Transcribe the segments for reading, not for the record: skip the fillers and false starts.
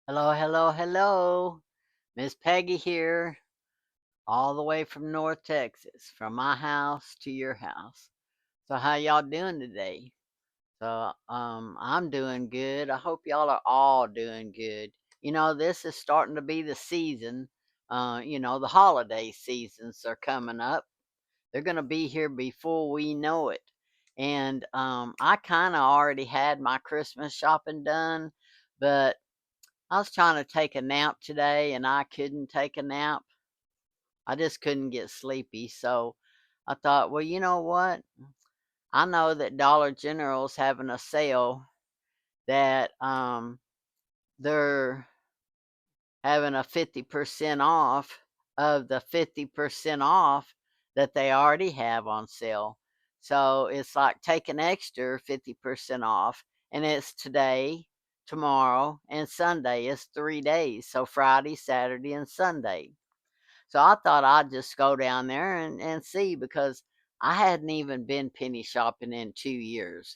Hello, hello, hello. Miss Peggy here, all the way from North Texas, from my house to your house. So how y'all doing today? I'm doing good. I hope y'all are all doing good. This is starting to be the season. The holiday seasons are coming up. They're gonna be here before we know it. And I kind of already had my Christmas shopping done, but I was trying to take a nap today and I couldn't take a nap. I just couldn't get sleepy. So I thought, well, you know what? I know that Dollar General's having a sale that they're having a 50% off of the 50% off that they already have on sale. So it's like take an extra 50% off, and it's today, tomorrow, and Sunday. It's 3 days. So Friday, Saturday, and Sunday. So I thought I'd just go down there and see because I hadn't even been penny shopping in 2 years.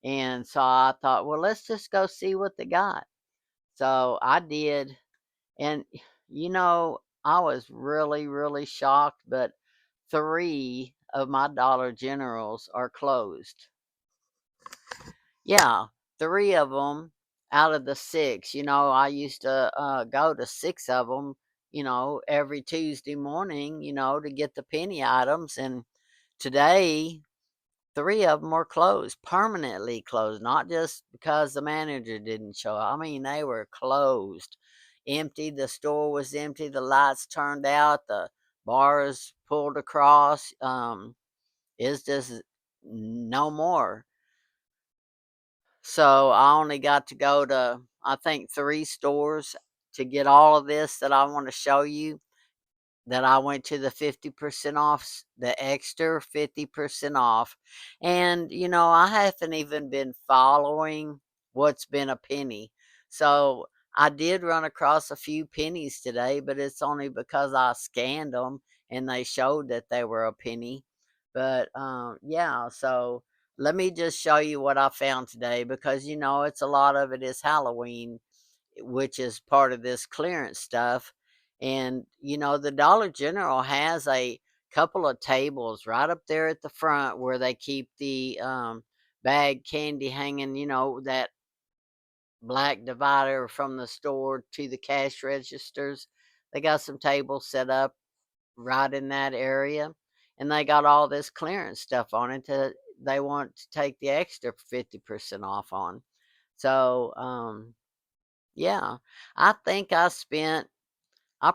And so I thought, well, let's just go see what they got. So I did, and, I was really, really shocked, but 3 of my Dollar Generals are closed. Yeah, 3 of them out of the 6. I used to, go to 6 of them, every Tuesday morning, to get the penny items, and today 3 of them were closed, permanently closed, not just because the manager didn't show up. I mean, they were closed, empty. The store was empty. The lights turned out. The bars pulled across. It's just no more. So I only got to go to, I think, 3 stores to get all of this that I want to show you, that I went to the 50% off, the extra 50% off. And, I haven't even been following what's been a penny. So I did run across a few pennies today, but it's only because I scanned them and they showed that they were a penny. But yeah, so let me just show you what I found today because, it's a lot of it is Halloween, which is part of this clearance stuff. And, the Dollar General has a couple of tables right up there at the front where they keep the bag candy hanging, that black divider from the store to the cash registers. They got some tables set up right in that area. And they got all this clearance stuff on it that they want to take the extra 50% off on. So, yeah, I think I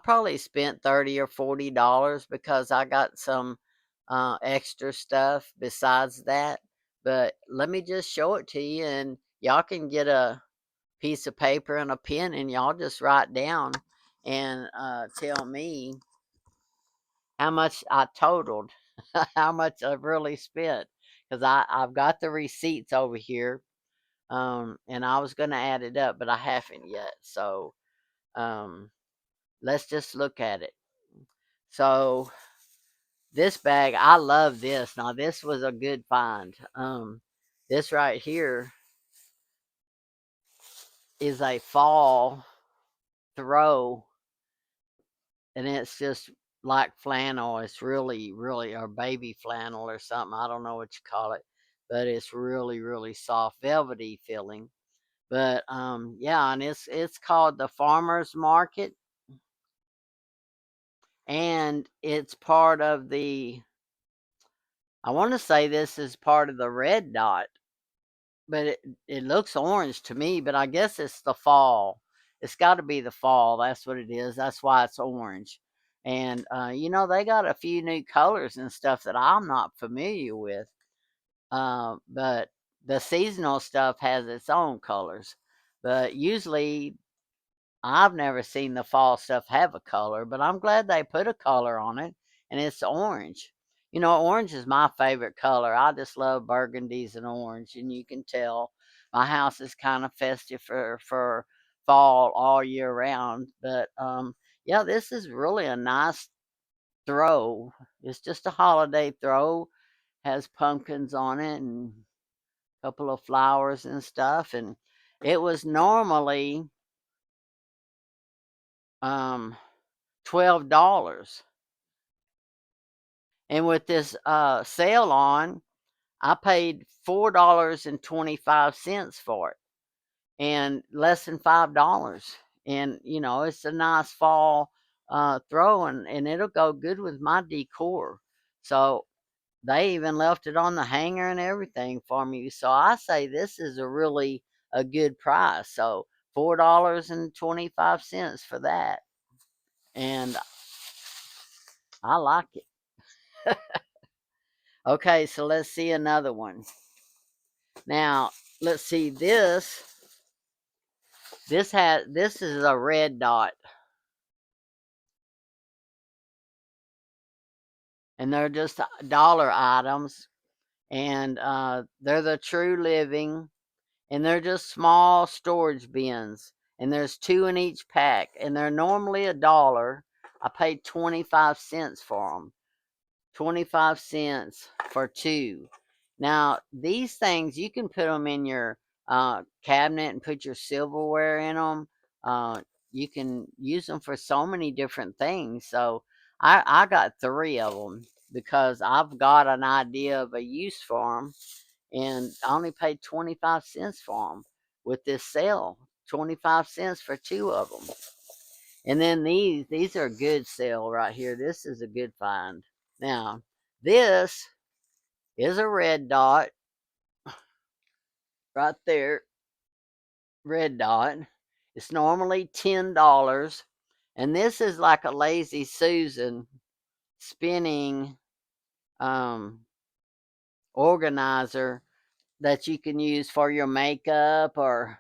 probably spent 30 or $40 because I got some extra stuff besides that. But let me just show it to you, and y'all can get a piece of paper and a pen, and y'all just write down and tell me how much I totaled, how much I've really spent. Because I've got the receipts over here, and I was going to add it up, but I haven't yet. So, um, let's just look at it. So this bag, I love this. Now this was a good find. This right here is a fall throw, and it's just like flannel. It's really, really, or baby flannel or something. I don't know what you call it, but it's really, really soft, velvety feeling. But yeah, and it's called the Farmers Market, and it's part of the. I want to say this is part of the Red Dot, but it looks orange to me, but I guess it's the fall. It's got to be the fall. That's what it is. That's why it's orange. And they got a few new colors and stuff that I'm not familiar with. But the seasonal stuff has its own colors. But usually I've never seen the fall stuff have a color, but I'm glad they put a color on it, and it's orange. Orange is my favorite color. I just love burgundies and orange, and you can tell my house is kind of festive for fall all year round. But yeah, this is really a nice throw. It's just a holiday throw. Has pumpkins on it and a couple of flowers and stuff, and it was normally um, $12. And with this sale on, I paid $4.25 for it, and less than $5. And it's a nice fall throw, and it'll go good with my decor. So they even left it on the hanger and everything for me. So I say this is a good price. So $4.25 for that, and I like it. Okay, so let's see another one. Now let's see this. This is a red dot, and they're just dollar items, and they're the True Living, and they're just small storage bins, and there's two in each pack, and they're normally $1. I paid 25 cents for them. 25 cents for two. Now, these things, you can put them in your cabinet and put your silverware in them. You can use them for so many different things. So I got three of them because I've got an idea of a use for them, and I only paid 25 cents for them with this sale. 25 cents for two of them. And then these are a good sale right here. This is a good find. Now, this is a red dot right there. Red dot. It's normally $10. And this is like a Lazy Susan spinning um, organizer that you can use for your makeup, or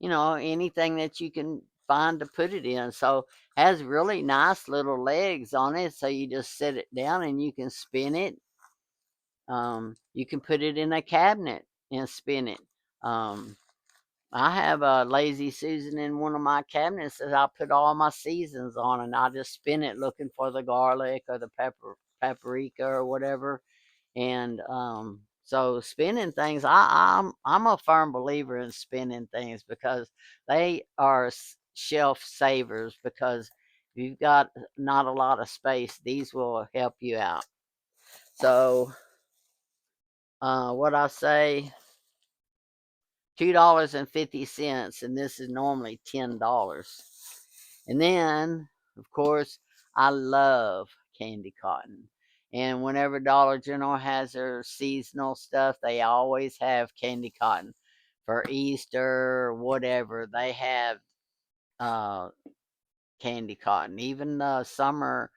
anything that you can find to put it in. So has really nice little legs on it, so you just set it down and you can spin it. You can put it in a cabinet and spin it. um, I have a Lazy Susan in one of my cabinets that I put all my seasons on, and I just spin it looking for the garlic or the paprika or whatever. And so spinning things, I'm a firm believer in spinning things because they are shelf savers. Because if you've got not a lot of space, these will help you out. So what I say, $2.50, and this is normally $10. And then, of course, I love candy cotton. And whenever Dollar General has their seasonal stuff, they always have candy cotton for Easter or whatever. They have uh, candy cotton. Even summer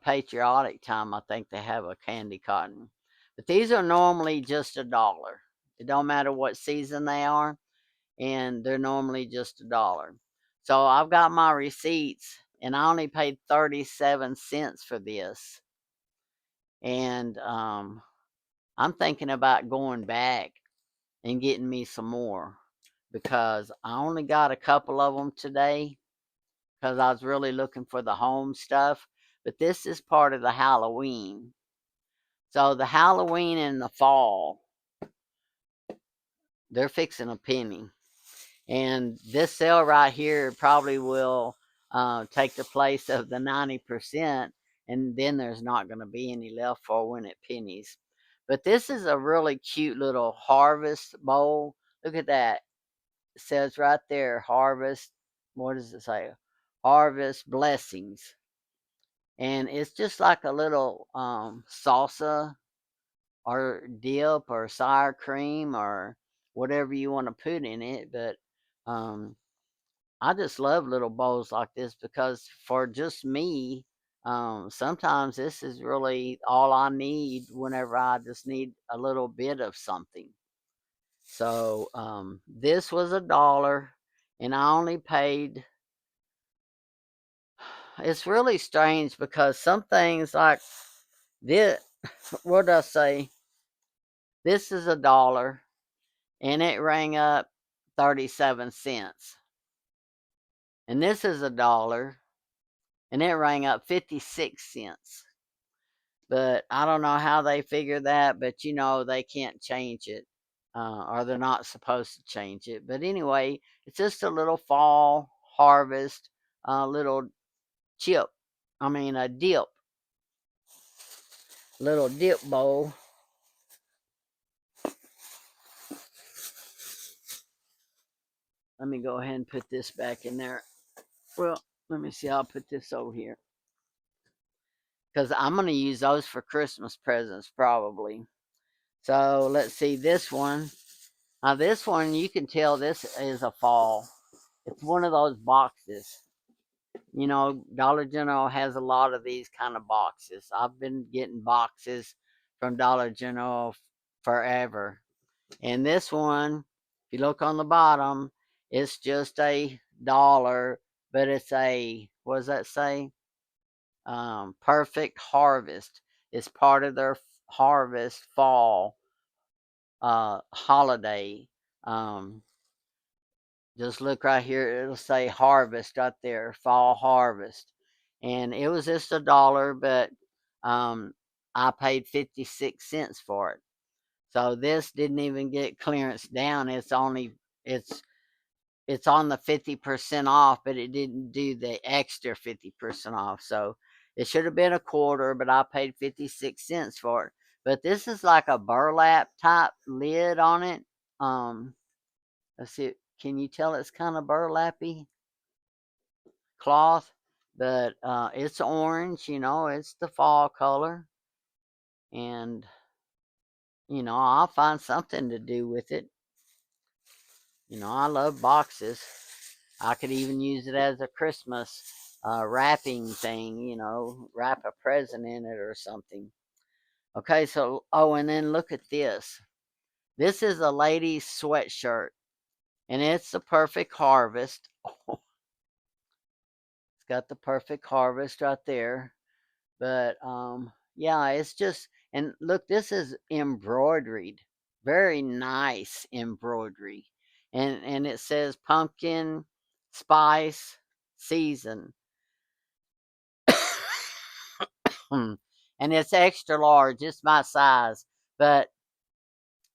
patriotic time, I think they have a candy cotton. But these are normally just $1. It don't matter what season they are, and they're normally just $1. So I've got my receipts, and I only paid 37 cents for this. And I'm thinking about going back and getting me some more, because I only got a couple of them today because I was really looking for the home stuff. But this is part of the Halloween. So the Halloween and the fall, they're fixing a penny. And this sale right here probably will take the place of the 90%, and then there's not going to be any left for when it pennies. But this is a really cute little harvest bowl. Look at that. It says right there, harvest. What does it say? Harvest blessings. And it's just like a little salsa or dip or sour cream or whatever you want to put in it. But um, I just love little bowls like this because for just me, sometimes this is really all I need whenever I just need a little bit of something. So this was $1, and I only paid. It's really strange because some things like this, what did I say? This is $1, and it rang up 37 cents. And this is $1, and it rang up 56 cents. But I don't know how they figure that, but they can't change it, or they're not supposed to change it. But anyway, it's just a little fall harvest, little chip. I mean a dip. Little dip bowl. Let me go ahead and put this back in there. Well, let me see. I'll put this over here because I'm going to use those for Christmas presents probably. So let's see this one. Now this one, you can tell this is a fall. It's one of those boxes. You know, Dollar General has a lot of these kind of boxes. I've been getting boxes from Dollar General forever. And this one, if you look on the bottom, it's just $1, but it's a, what does that say? Perfect Harvest. It's part of their harvest fall holiday. Um, just look right here, it'll say harvest right there, fall harvest. And it was just $1, but um, I paid 56 cents for it. So this didn't even get clearance down. It's it's on the 50% off, but it didn't do the extra 50% off. So it should have been a quarter, but I paid 56 cents for it. But this is like a burlap type lid on it. Um, let's see, can you tell it's kind of burlappy cloth? But it's orange, you know, it's the fall color. And, you know, I'll find something to do with it. You know, I love boxes. I could even use it as a Christmas wrapping thing, you know, wrap a present in it or something. Okay, so, oh, and then look at this. This is a lady's sweatshirt, and it's the perfect harvest. It's got the perfect harvest right there. But yeah, it's just, and look, this is embroidered. Very nice embroidery. And it says pumpkin spice season. And it's extra large. It's my size. But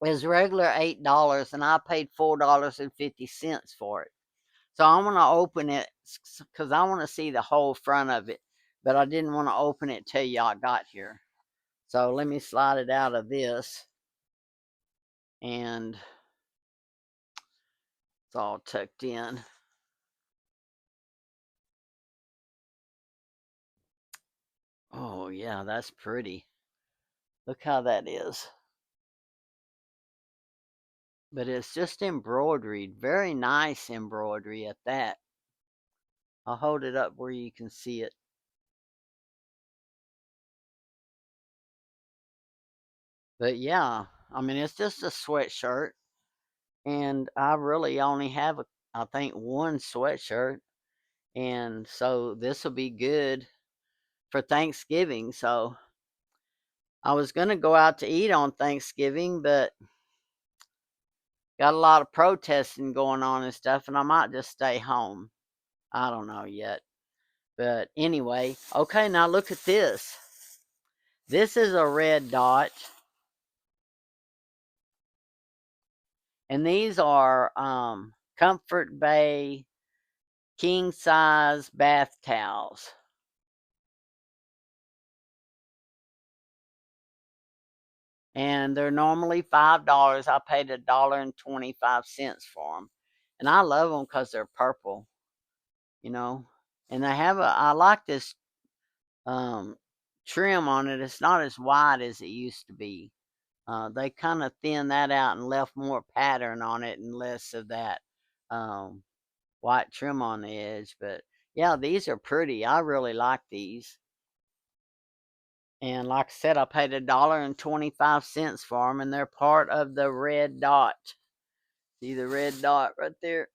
it's regular $8 and I paid $4.50 for it. So I'm gonna open it because I want to see the whole front of it. But I didn't want to open it till y'all got here. So let me slide it out of this, and it's all tucked in. Oh, yeah, that's pretty. Look how that is. But it's just embroidered. Very nice embroidery at that. I'll hold it up where you can see it. But yeah, I mean, it's just a sweatshirt. And I really only have, I think, one sweatshirt. And so this will be good for Thanksgiving. So I was going to go out to eat on Thanksgiving, but got a lot of protesting going on and stuff, and I might just stay home. I don't know yet. But anyway, okay, now look at this. This is a red dot, and these are Comfort Bay king size bath towels. And they're normally $5. I paid $1.25 for them. And I love them because they're purple, you know. And they have I like this um, trim on it. It's not as wide as it used to be. They kind of thinned that out and left more pattern on it and less of that um, white trim on the edge. But yeah, these are pretty. I really like these. And like I said, I paid $1.25 for them, and they're part of the red dot. See the red dot right there?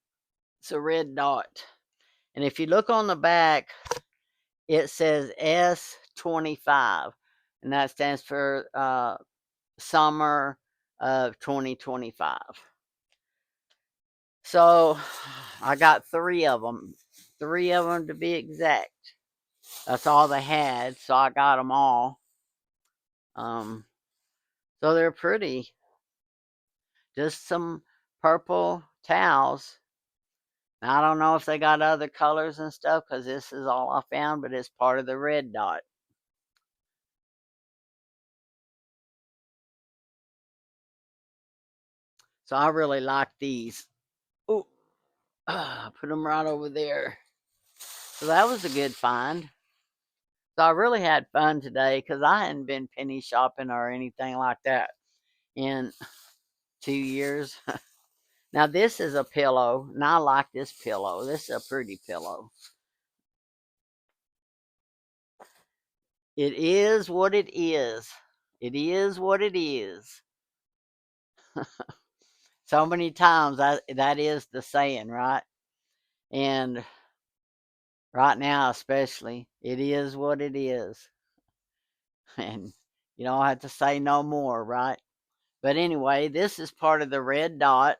It's a red dot. And if you look on the back, it says S25, and that stands for summer of 2025. So I got three of them to be exact. That's all they had, so I got them all. Um, so they're pretty. Just some purple towels, Now, I don't know if they got other colors and stuff because this is all I found, but it's part of the red dot. So I really like these. Oh, put them right over there. So that was a good find. So I really had fun today because I hadn't been penny shopping or anything like that in 2 years. Now this is a pillow, and I like this pillow. This is a pretty pillow. It is what it is. It is what it is. So many times that is the saying, right? And right now especially, it is what it is. And you don't have to say no more, right? But anyway, this is part of the red dot,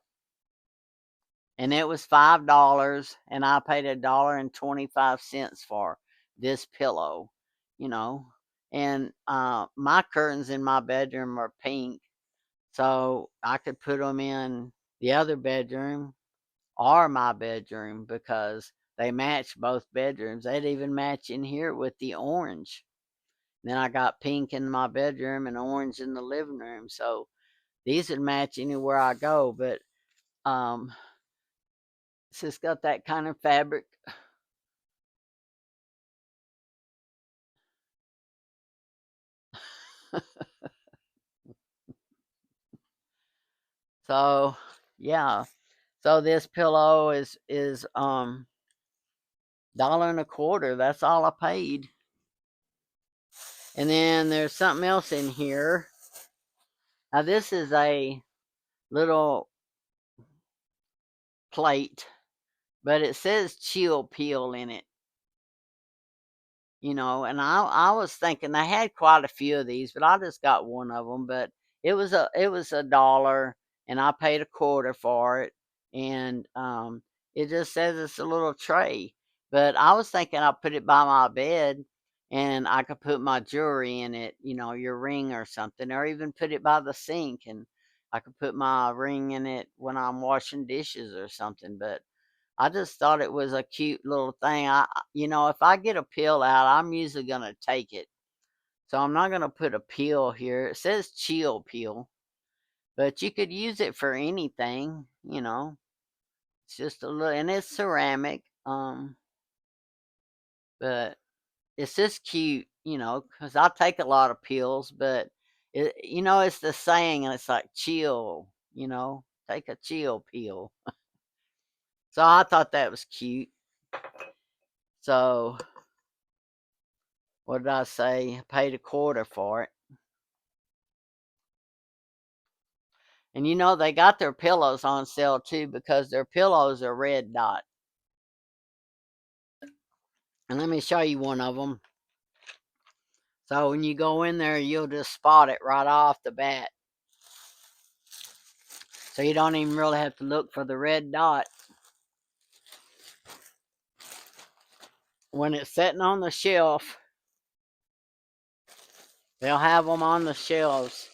and it was $5, and I paid $1.25 for this pillow, you know. And my curtains in my bedroom are pink, so I could put them in the other bedroom or my bedroom because they match both bedrooms. They'd even match in here with the orange. Then I got pink in my bedroom and orange in the living room, so these would match anywhere I go. But um, it's just got that kind of fabric. So yeah. So this pillow is dollar and a quarter. That's all I paid. And then there's something else in here. Now this is a little plate, but it says chill peel in it. And I was thinking they had quite a few of these, but I just got one of them. But it was a dollar, and I paid a quarter for it, and it just says it's a little tray. But I was thinking I'd put it by my bed, and I could put my jewelry in it, your ring or something, or even put it by the sink, and I could put my ring in it when I'm washing dishes or something. But I just thought it was a cute little thing. If I get a pill out, I'm usually gonna take it. So I'm not gonna put a pill here. It says chill pill, but you could use it for anything. It's just a little, and it's ceramic. But it's just cute, because I take a lot of pills, but it's the saying, and it's like chill, take a chill pill. So I thought that was cute. So what did I say? I paid a quarter for it. And they got their pillows on sale too because their pillows are red dot. And let me show you one of them. So when you go in there, you'll just spot it right off the bat. So you don't even really have to look for the red dot. When it's sitting on the shelf, they'll have them on the shelves.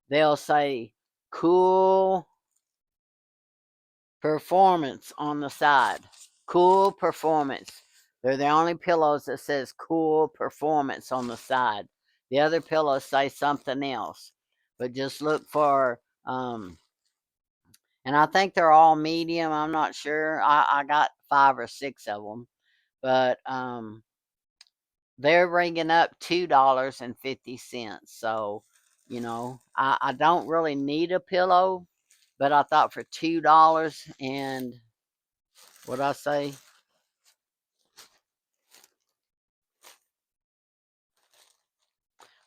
They'll say cool performance on the side. Cool performance. They're the only pillows that says cool performance on the side. The other pillows say something else. But just look for and I think they're all medium. I'm not sure. I got 5 or 6 of them. But they're ringing up $2.50. So, I don't really need a pillow, but I thought for $2 and what I say,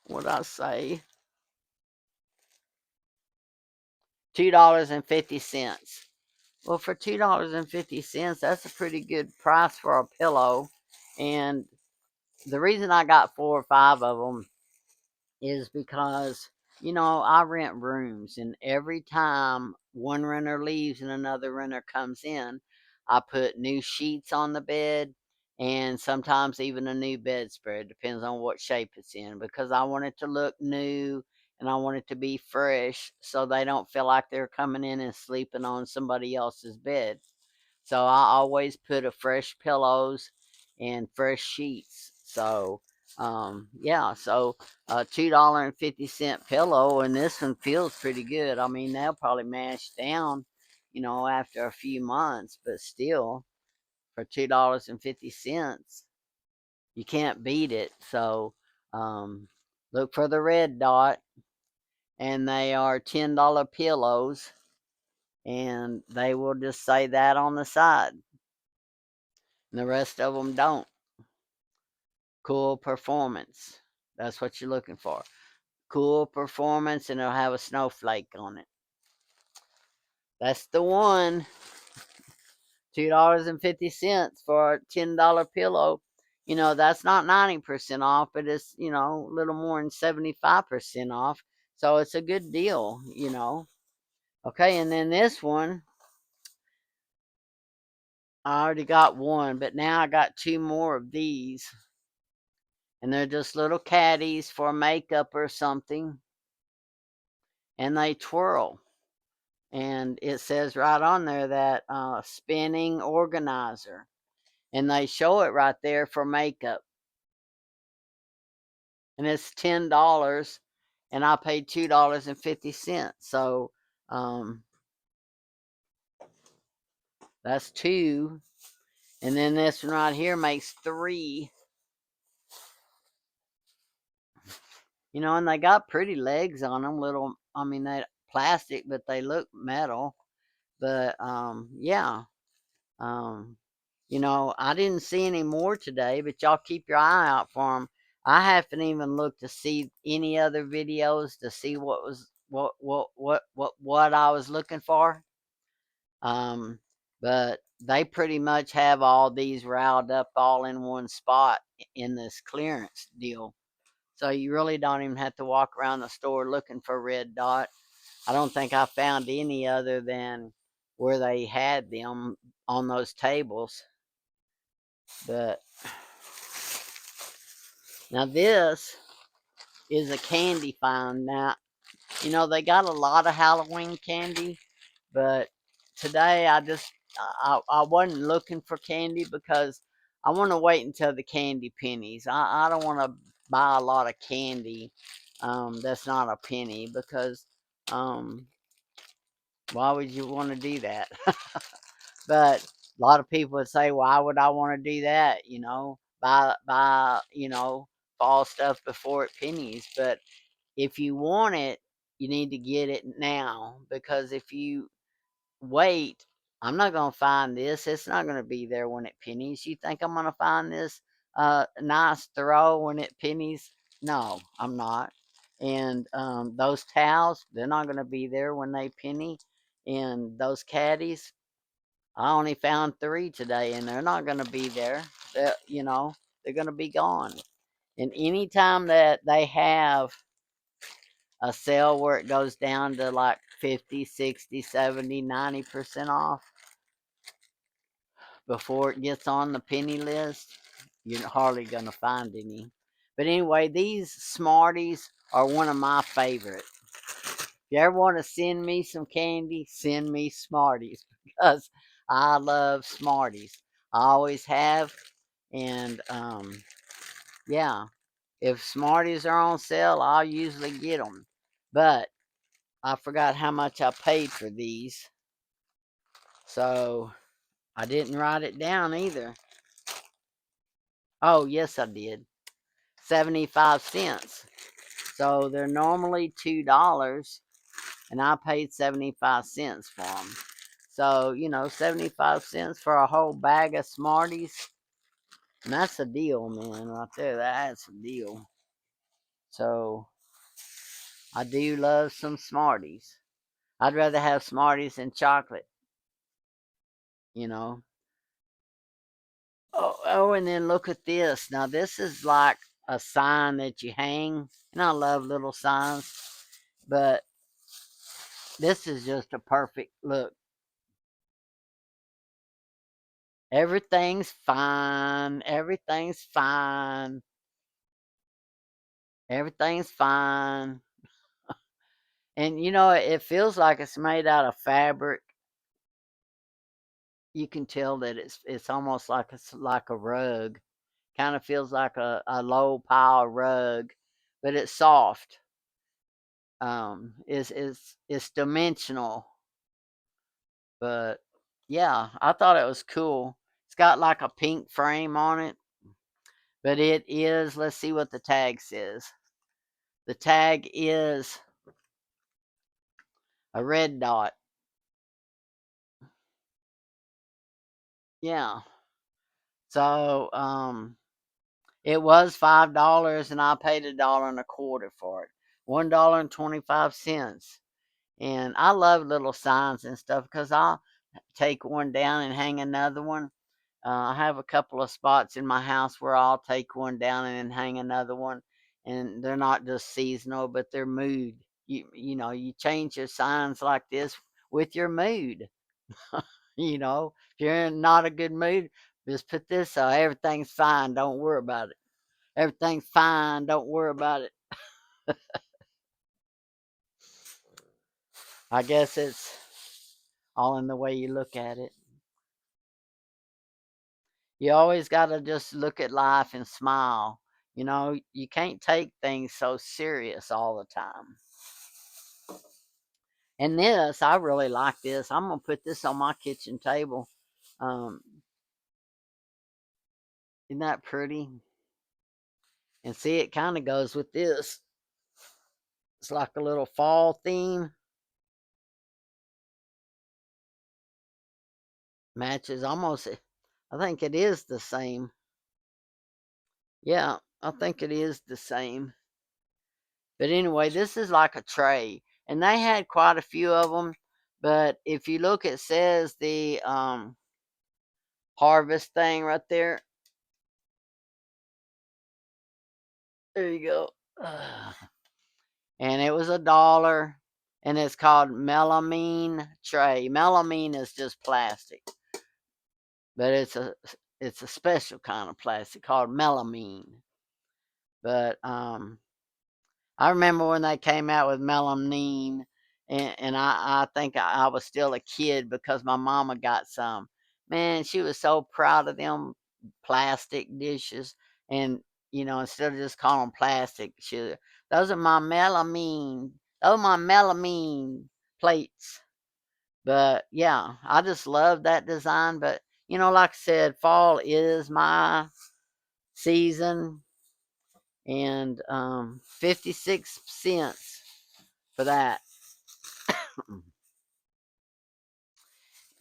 what I say, $2.50. Well, for $2.50, that's a pretty good price for a pillow. And the reason I got 4 or 5 of them is because I rent rooms, and every time one renter leaves and another renter comes in, I put new sheets on the bed, and sometimes even a new bedspread, depends on what shape it's in, because I want it to look new and I want it to be fresh so they don't feel like they're coming in and sleeping on somebody else's bed. So I always put a fresh pillows and fresh sheets. So yeah, so $2.50 pillow, and this one feels pretty good. I mean, they'll probably mash down, after a few months, but still for $2.50, you can't beat it. So look for the red dot, and they are $10 pillows, and they will just say that on the side. And the rest of them don't. Cool performance. That's what you're looking for. Cool performance, and it'll have a snowflake on it. That's the one. $2.50 for a $10 pillow. That's not 90% off, but it's, a little more than 75% off. So it's a good deal. Okay, and then this one, I already got one, but now I got two more of these. And they're just little caddies for makeup or something. And they twirl. And it says right on there that spinning organizer. And they show it right there for makeup. And it's $10, and I paid $2.50. So that's two. And then this one right here makes three. And they got pretty legs on them, little, I mean, they plastic, but they look metal. But yeah. Um, I didn't see any more today, but y'all keep your eye out for them. I haven't even looked to see any other videos to see what I was looking for. But they pretty much have all these riled up all in one spot in this clearance deal. So you really don't even have to walk around the store looking for red dot. I don't think I found any other than where they had them on those tables. But now this is a candy find. Now, they got a lot of Halloween candy, but today I wasn't looking for candy because I want to wait until the candy pennies. I don't want to buy a lot of candy that's not a penny, because um, why would you want to do that? But a lot of people would say, why would I want to do that? Buy fall stuff before it pennies. But if you want it, you need to get it now, because if you wait, I'm not going to find this. It's not going to be there when it pennies. You think I'm going to find this nice throw when it pennies? No, I'm not. And those towels, they're not going to be there when they penny. And those caddies, I only found three today, and they're not going to be there. They're going to be gone. And anytime that they have a sale where it goes down to like 50, 60, 70, 90% off before it gets on the penny list, you're hardly going to find any. But anyway, these Smarties are one of my favorite. If you ever want to send me some candy, send me Smarties, because I love Smarties. I always have. And yeah, if Smarties are on sale, I'll usually get them. But I forgot how much I paid for these. So I didn't write it down either. Oh, yes, I did. 75 cents. So they're normally $2, and I paid 75 cents for them. So, 75 cents for a whole bag of Smarties. And that's a deal, man, right there. That's a deal. So I do love some Smarties. I'd rather have Smarties than chocolate, you know. Oh, and then look at this. Now, this is like a sign that you hang. And I love little signs. But this is just a perfect look. Everything's fine. Everything's fine. Everything's fine. And it feels like it's made out of fabric. you can tell that it's almost like it's like a rug. Kind of feels like a low pile rug, but it's soft. It's dimensional, but yeah, I thought it was cool. It's got like a pink frame on it, but it is. Let's see what the tag says. The tag is a red dot. Yeah. So it was $5, and I paid $1.25 for it. $1.25. And I love little signs and stuff because I'll take one down and hang another one. I have a couple of spots in my house where I'll take one down and then hang another one, and they're not just seasonal, but they're mood. You change your signs like this with your mood. If you're in not a good mood, just put this so everything's fine. Don't worry about it. Everything's fine. Don't worry about it. I guess it's all in the way you look at it. You always got to just look at life and smile. You can't take things so serious all the time. And this, I really like this. I'm going to put this on my kitchen table. Um, isn't that pretty? And see, it kind of goes with this. It's like a little fall theme. Matches almost, I think it is the same. Yeah, I think it is the same. But anyway, this is like a tray. And they had quite a few of them. But if you look, it says the harvest thing right there. There you go. And it was $1. And it's called melamine tray. Melamine is just plastic, but it's a special kind of plastic called melamine. But I remember when they came out with melamine, and I think I was still a kid because my mama got some. Man, she was so proud of them plastic dishes, and instead of just calling them plastic, those are my melamine. Those are my melamine plates. But yeah, I just love that design. But like I said, fall is my season, and 56 cents for that.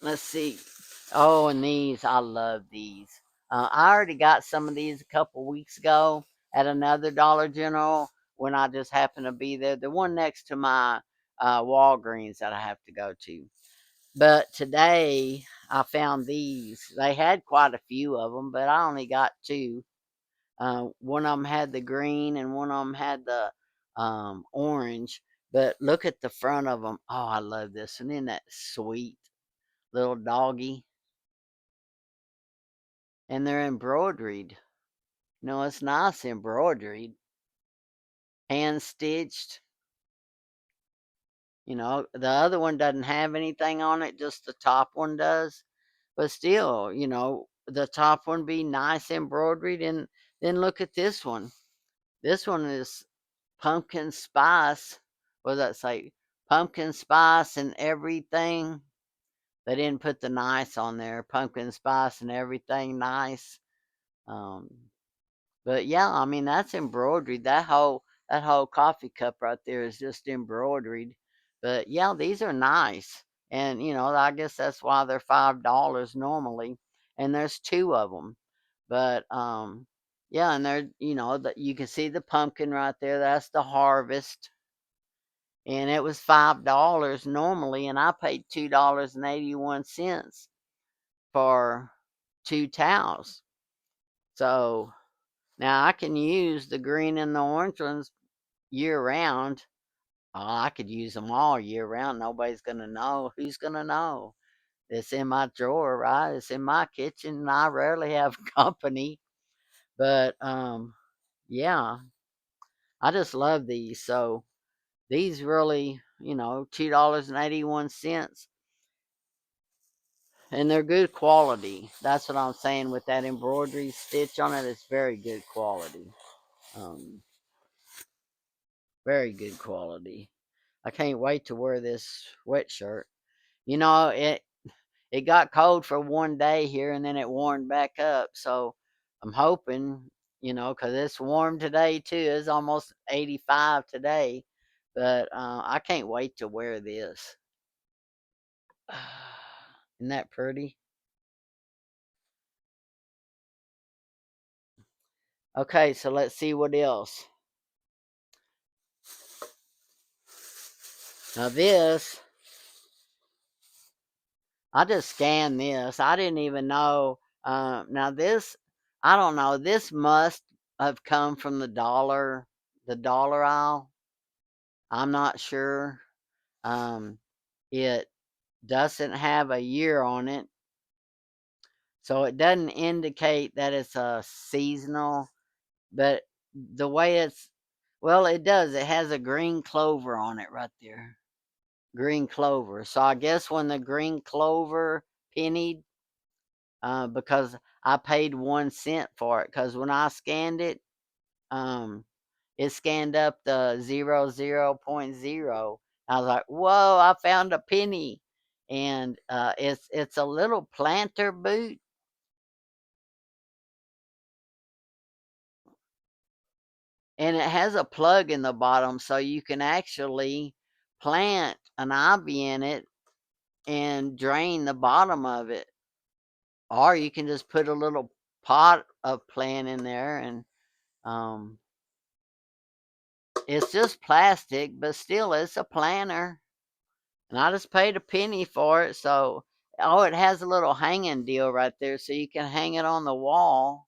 Let's see. Oh, and these, I love these. I already got some of these a couple weeks ago at another Dollar General when I just happened to be there. The one next to my Walgreens that I have to go to. But today I found these. They had quite a few of them, but I only got two. One of them had the green and one of them had the orange. But look at the front of them. Oh, I love this. And isn't that sweet? Little doggy. And they're embroidered. It's nice embroidered. Hand stitched. The other one doesn't have anything on it, just the top one does. But still, the top one be nice embroidered. And then look at this one. This one is pumpkin spice. What does that say? Pumpkin spice and everything. They didn't put the nice on there. Pumpkin spice and everything nice. Um, but yeah, I mean that's embroidered. That whole coffee cup right there is just embroidered. But yeah, these are nice. And I guess that's why they're $5 normally. And there's two of them. But yeah, and they're that you can see the pumpkin right there. That's the harvest. And it was $5 normally, and I paid $2.81 for two towels. So now I can use the green and the orange ones year round. Oh, I could use them all year round. Nobody's gonna know. Who's gonna know? It's in my drawer, right? It's in my kitchen, and I rarely have company. But yeah, I just love these. So these really, $2.81. and they're good quality. That's what I'm saying with that embroidery stitch on it. It's very good quality. Um, very good quality. I can't wait to wear this sweatshirt. You know, it got cold for one day here, and then it warmed back up. So I'm hoping, because it's warm today too. It's almost 85 today, but I can't wait to wear this. Isn't that pretty? Okay, so let's see what else. Now this, I just scanned this. I didn't even know. Now this, I don't know. This must have come from the dollar aisle. I'm not sure. Um, it doesn't have a year on it, so it doesn't indicate that it's a seasonal. But the way well, it does. It has a green clover on it right there. Green clover. So I guess when the green clover pennied, because I paid 1 cent for it, because when I scanned it, um, it scanned up the 00.0. I was like, "Whoa! I found a penny," and it's a little planter boot, and it has a plug in the bottom, so you can actually plant an ivy in it and drain the bottom of it, or you can just put a little pot of plant in there, and um, it's just plastic, but still, it's a planter. And I just paid a penny for it. So, oh, it has a little hanging deal right there, so you can hang it on the wall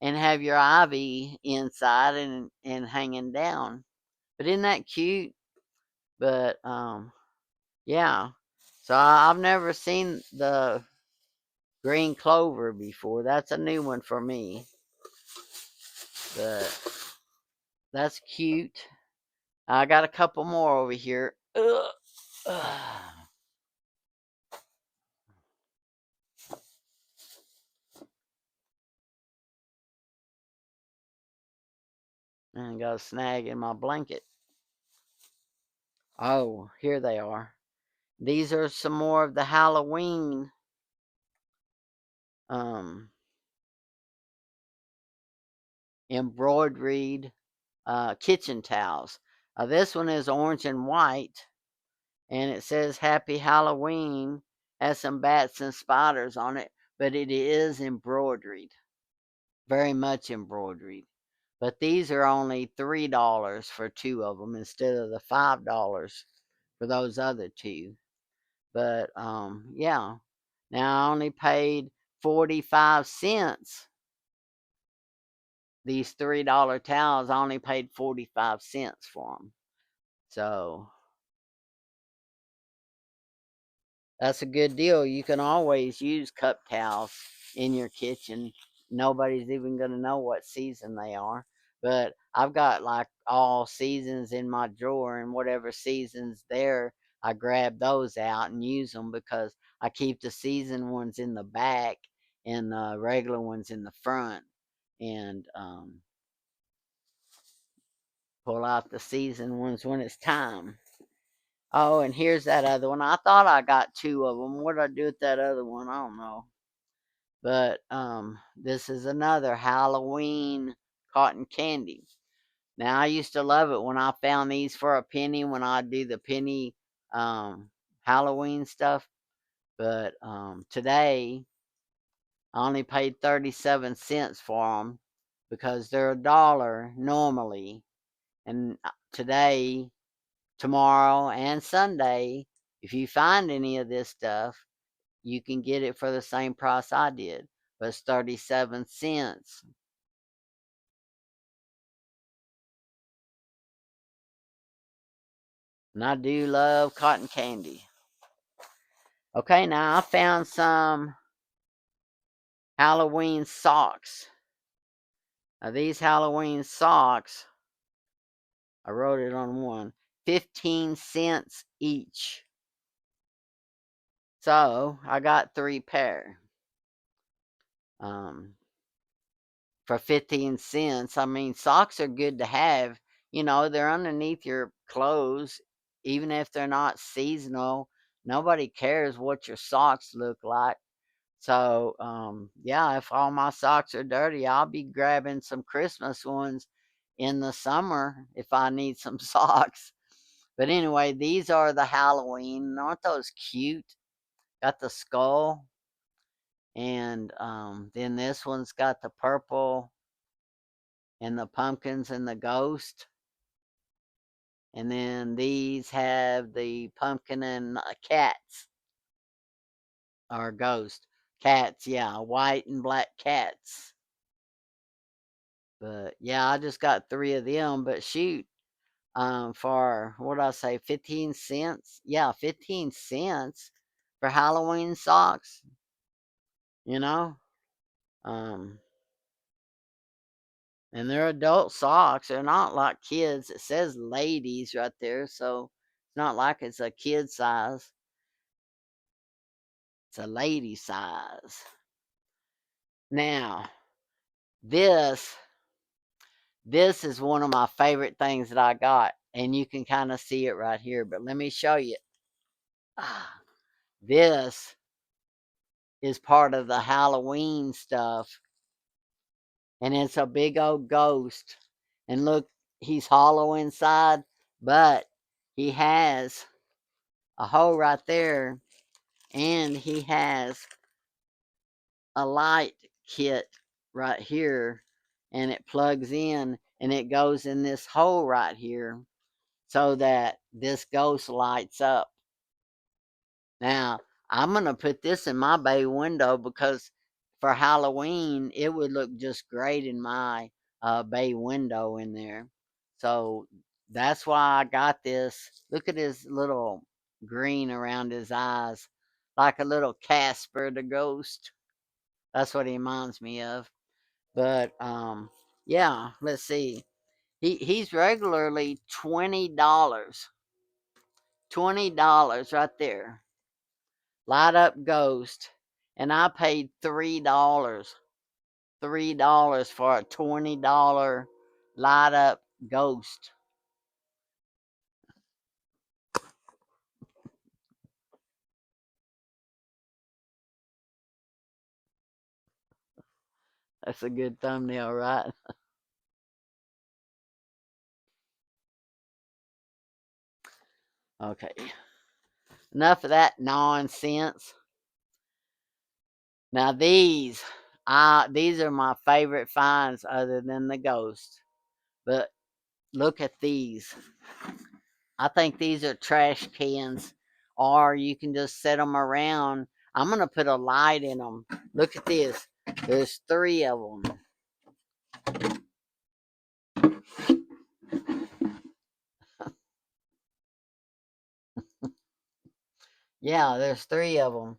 and have your ivy inside and hanging down. But isn't that cute? But yeah. So I've never seen the green clover before. That's a new one for me. But that's cute. I got a couple more over here. Ugh. And got a snag in my blanket. Oh, here they are. These are some more of the Halloween um, embroidered kitchen towels. This one is orange and white, and it says Happy Halloween. Has some bats and spiders on it, but it is embroidered, very much embroidered. But these are only $3 for two of them instead of the $5 for those other two. But yeah. Now I only paid 45 cents. These $3 towels, I only paid 45 cents for them. So that's a good deal. You can always use cup towels in your kitchen. Nobody's even going to know what season they are. But I've got like all seasons in my drawer, and whatever season's there, I grab those out and use them because I keep the season ones in the back and the regular ones in the front, and pull out the season ones when it's time. Oh, and here's that other one. I thought I got two of them. What did I do with that other one? I don't know. But this is another Halloween cotton candy. Now I used to love it when I found these for a penny when I do the penny um, Halloween stuff. But today I only paid 37 cents for them because they're $1 normally. And today, tomorrow, and Sunday, if you find any of this stuff, you can get it for the same price I did, but it's 37 cents. And I do love cotton candy. Okay, now I found some Halloween socks. Now these Halloween socks, I wrote it on one, 15 cents each. So I got 3 pair. Um, for 15 cents. I mean, socks are good to have. They're underneath your clothes, even if they're not seasonal. Nobody cares what your socks look like. So, yeah, if all my socks are dirty, I'll be grabbing some Christmas ones in the summer if I need some socks. But anyway, these are the Halloween. Aren't those cute? Got the skull. And then this one's got the purple and the pumpkins and the ghost. And then these have the pumpkin and cats or ghost. Cats, yeah, white and black cats. But yeah, I just got 3 of them. But shoot, for what did I say, 15 cents? Yeah, 15 cents for Halloween socks, you know? Um, and they're adult socks. They're not like kids. It says ladies right there, so it's not like it's a kid size. It's a lady size. Now, this this is one of my favorite things that I got, and you can kind of see it right here. But let me show you. This is part of the Halloween stuff, and it's a big old ghost. And look, he's hollow inside, but he has a hole right there, and he has a light kit right here, and it plugs in and it goes in this hole right here so that this ghost lights up. Now, I'm going to put this in my bay window because for Halloween, it would look just great in my bay window in there. So that's why I got this. Look at his little green around his eyes, like a little Casper the ghost. That's what he reminds me of. But yeah, let's see. He's regularly $20. $20 right there. Light up ghost. And I paid $3. $3 for a $20 light up ghost. That's a good thumbnail, right? Okay. Enough of that nonsense. Now these are my favorite finds other than the ghost. But look at these. I think these are trash cans, or you can just set them around. I'm going to put a light in them. Look at this. There's 3 of them. Yeah, there's 3 of them.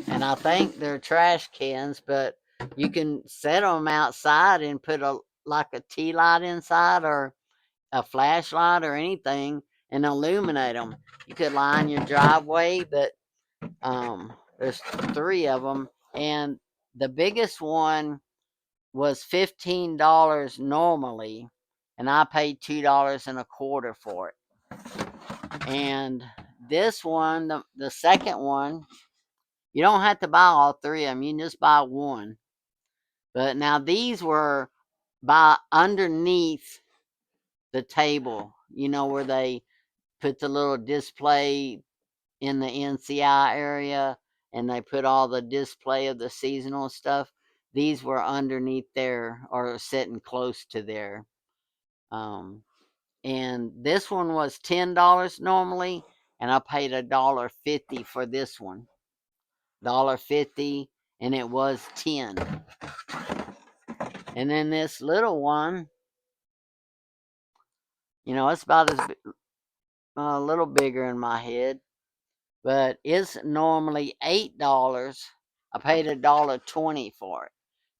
And I think they're trash cans, but you can set them outside and put like a tea light inside or a flashlight or anything and illuminate them. You could line your driveway, but there's 3 of them. And the biggest one was $15 normally, and I paid $2.25 for it. And this one, the second one, you don't have to buy all 3 of them. You can just buy one. But now these were by underneath the table, where they put the little display in the NCI area and they put all the display of the seasonal stuff. These were underneath there or sitting close to there. And this one was $10 normally, and I paid $1.50 for this one. $1.50, and it was 10. And then this little one, it's about as a little bigger in my head, but it's normally $8. I paid $1.20 for it.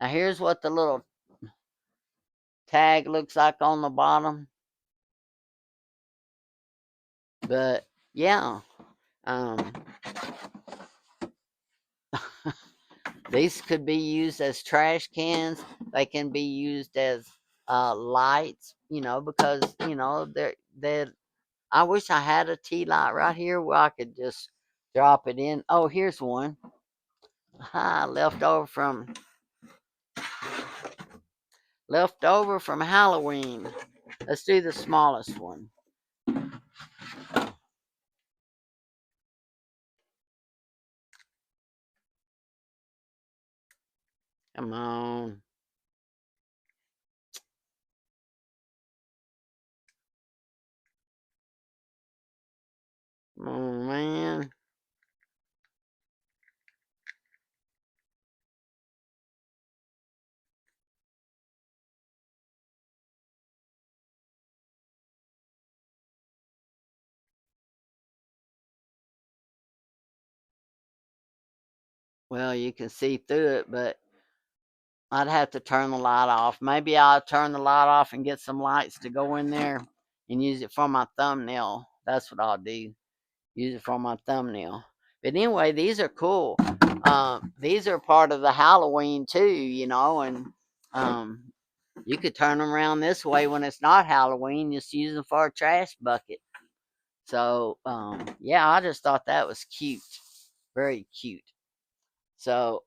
Now here's what the little tag looks like on the bottom. But yeah, um, These could be used as trash cans. They can be used as lights, because they're. I wish I had a tea light right here where I could just drop it in. Oh, here's one. Left over from Halloween. Let's do the smallest one. Come on. Come on, man. Well, you can see through it, but I'd have to turn the light off. Maybe I'll turn the light off and get some lights to go in there and use it for my thumbnail. That's what I'll do. Use it for my thumbnail. But anyway, these are cool. These are part of the Halloween too, and um, you could turn them around this way when it's not Halloween. Just use them for a trash bucket. So yeah, I just thought that was cute, very cute. So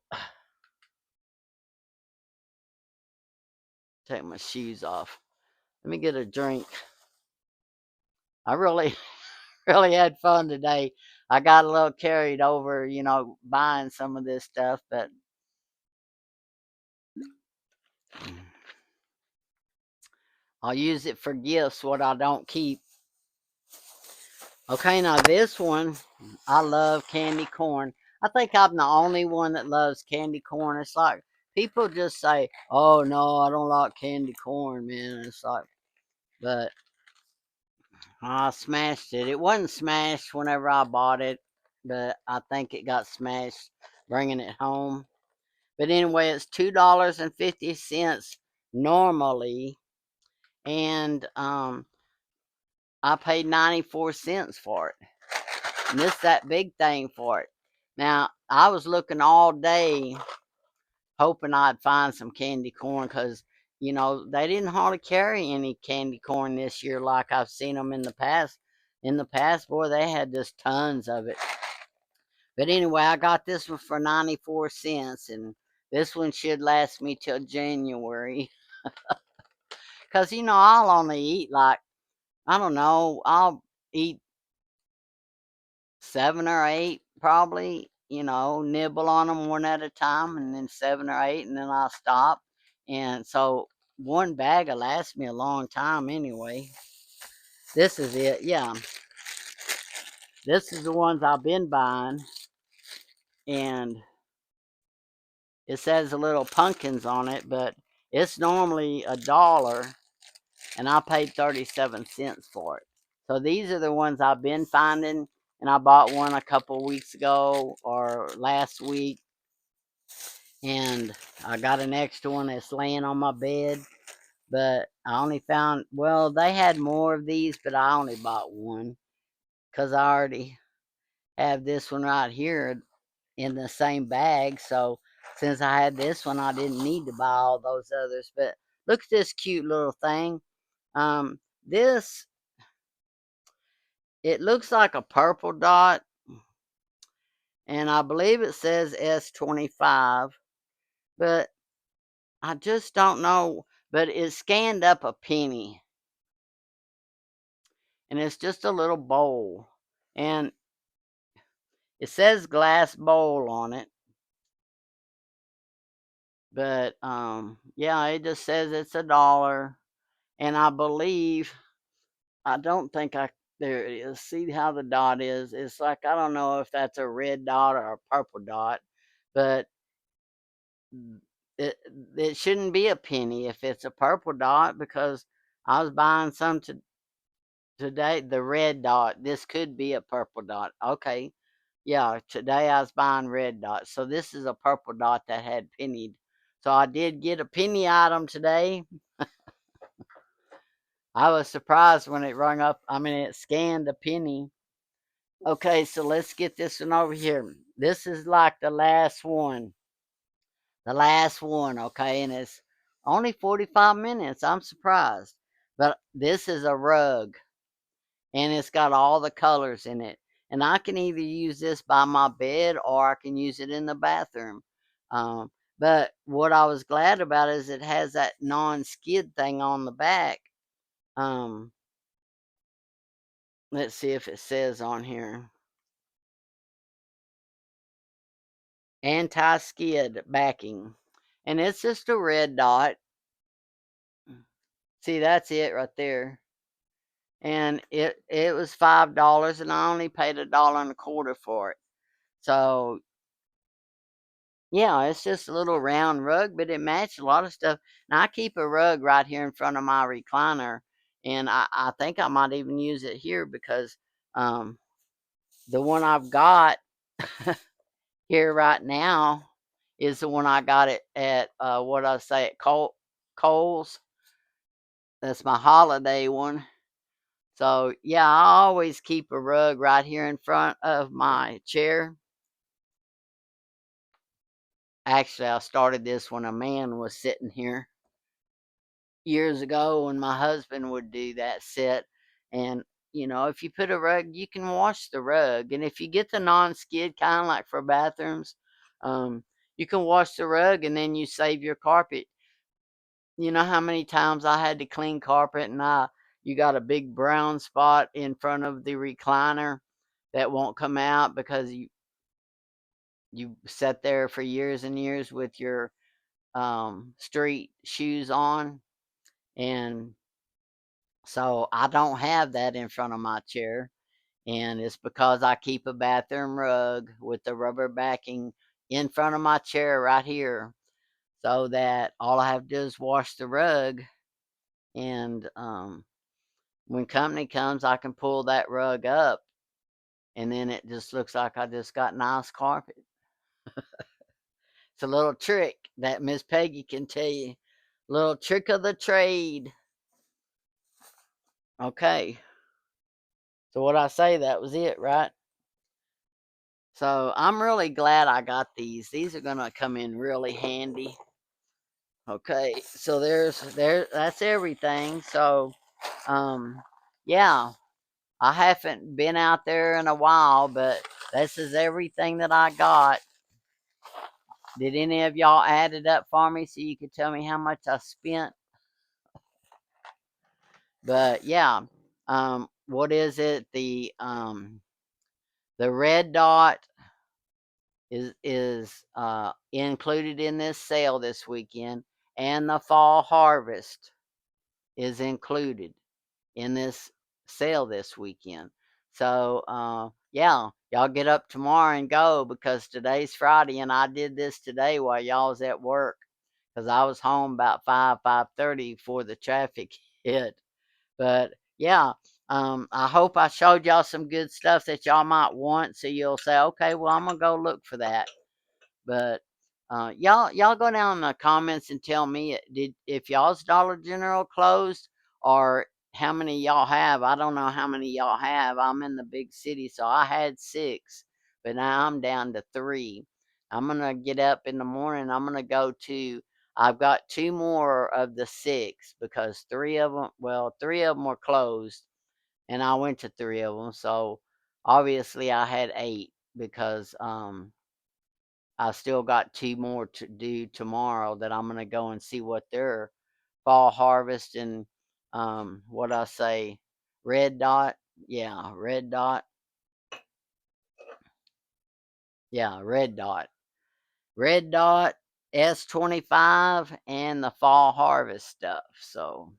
take my shoes off. Let me get a drink. I really, really had fun today. I got a little carried over, buying some of this stuff, but I'll use it for gifts, what I don't keep. Okay, now this one, I love candy corn. I think I'm the only one that loves candy corn. It's like people just say, "Oh no, I don't like candy corn, man." It's like, but I smashed it. It wasn't smashed whenever I bought it, but I think it got smashed bringing it home. But anyway, it's $2.50 normally, and I paid 94 cents for it. And this that big thing for it. Now I was looking all day, hoping I'd find some candy corn because they didn't hardly carry any candy corn this year like I've seen them in the past. In the past, boy, they had just tons of it. But anyway, I got this one for 94 cents, and this one should last me till January. Because I'll only eat like, I don't know, I'll eat 7 or 8 probably, nibble on them one at a time, and then 7 or 8, and then I'll stop. And so one bag will last me a long time anyway. This is it, yeah. This is the ones I've been buying, and it says a little pumpkins on it, but it's normally $1, and I paid 37 cents for it. So these are the ones I've been finding, and I bought one a couple weeks ago or last week, and I got an extra one that's laying on my bed. But I only found, well, they had more of these, but I only bought one because I already have this one right here in the same bag. So since I had this one, I didn't need to buy all those others. But look at this cute little thing. This, it looks like a purple dot, and I believe it says S25, but I just don't know. But it scanned up a penny, and it's just a little bowl, and it says glass bowl on it. But yeah, it just says it's $1, and I believe, I don't think I, there it is. See how the dot is? It's like, I don't know if that's a red dot or a purple dot, but it it shouldn't be a penny if it's a purple dot, because I was buying some today. The red dot. This could be a purple dot. Okay, yeah. Today I was buying red dots, so this is a purple dot that had pennied. So I did get a penny item today. I was surprised when it rung up. I mean, it scanned a penny. Okay, so let's get this one over here. This is like the last one. The last one, okay, and it's only 45 minutes. I'm surprised. But this is a rug, and it's got all the colors in it. And I can either use this by my bed or I can use it in the bathroom. Um, but what I was glad about is it has that non-skid thing on the back. Um, let's see if it says on here. Anti-skid backing. And it's just a red dot. See, that's it right there. And it was $5 and I only paid $1.25 for it. So yeah, it's just a little round rug, but it matched a lot of stuff. Now I keep a rug right here in front of my recliner, and I think I might even use it here because um, the one I've got here right now is the one I got it at what I say at Kohl's. That's my holiday one. So yeah, I always keep a rug right here in front of my chair. Actually, I started this when a man was sitting here years ago when my husband would do that set. And, if you put a rug, you can wash the rug. And if you get the non skid kind, like for bathrooms, you can wash the rug and then you save your carpet. You know how many times I had to clean carpet and you got a big brown spot in front of the recliner that won't come out because you sat there for years and years with your street shoes on. And so I don't have that in front of my chair. And it's because I keep a bathroom rug with the rubber backing in front of my chair right here. So that all I have to do is wash the rug. And when company comes, I can pull that rug up. And then it just looks like I just got nice carpet. It's a little trick that Miss Peggy can tell you. Little trick of the trade. Okay. So what I say, that was it, right? So I'm really glad I got these. These are gonna come in really handy. Okay, so that's everything. So um yeah, I haven't been out there in a while, but this is everything that I got. Did any of y'all add it up for me so you could tell me how much I spent? But yeah, what is it? The red dot is included in this sale this weekend, and the fall harvest is included in this sale this weekend. So yeah, y'all get up tomorrow and go because today's Friday, and I did this today while y'all was at work because I was home about 5:30 before the traffic hit. But yeah, I hope I showed y'all some good stuff that y'all might want, so you'll say, okay, well, I'm gonna go look for that. But y'all go down in the comments and tell me did if y'all's Dollar General closed or how many y'all have. I don't know how many y'all have. I'm in the big city, so I had 6, but now I'm down to 3. I'm gonna get up in the morning. I'm gonna go to. I've got 2 more of the 6 because 3 of them were closed, and I went to 3 of them. So obviously I had 8 because I still got 2 more to do tomorrow that I'm gonna go and see what their fall harvest and what I say, red dot. Yeah, red dot. Yeah, red dot. Red dot S25 and the fall harvest stuff. So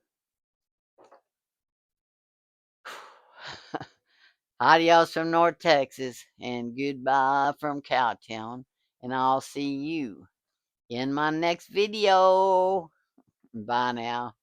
adios from North Texas and goodbye from Cowtown. And I'll see you in my next video. Bye now.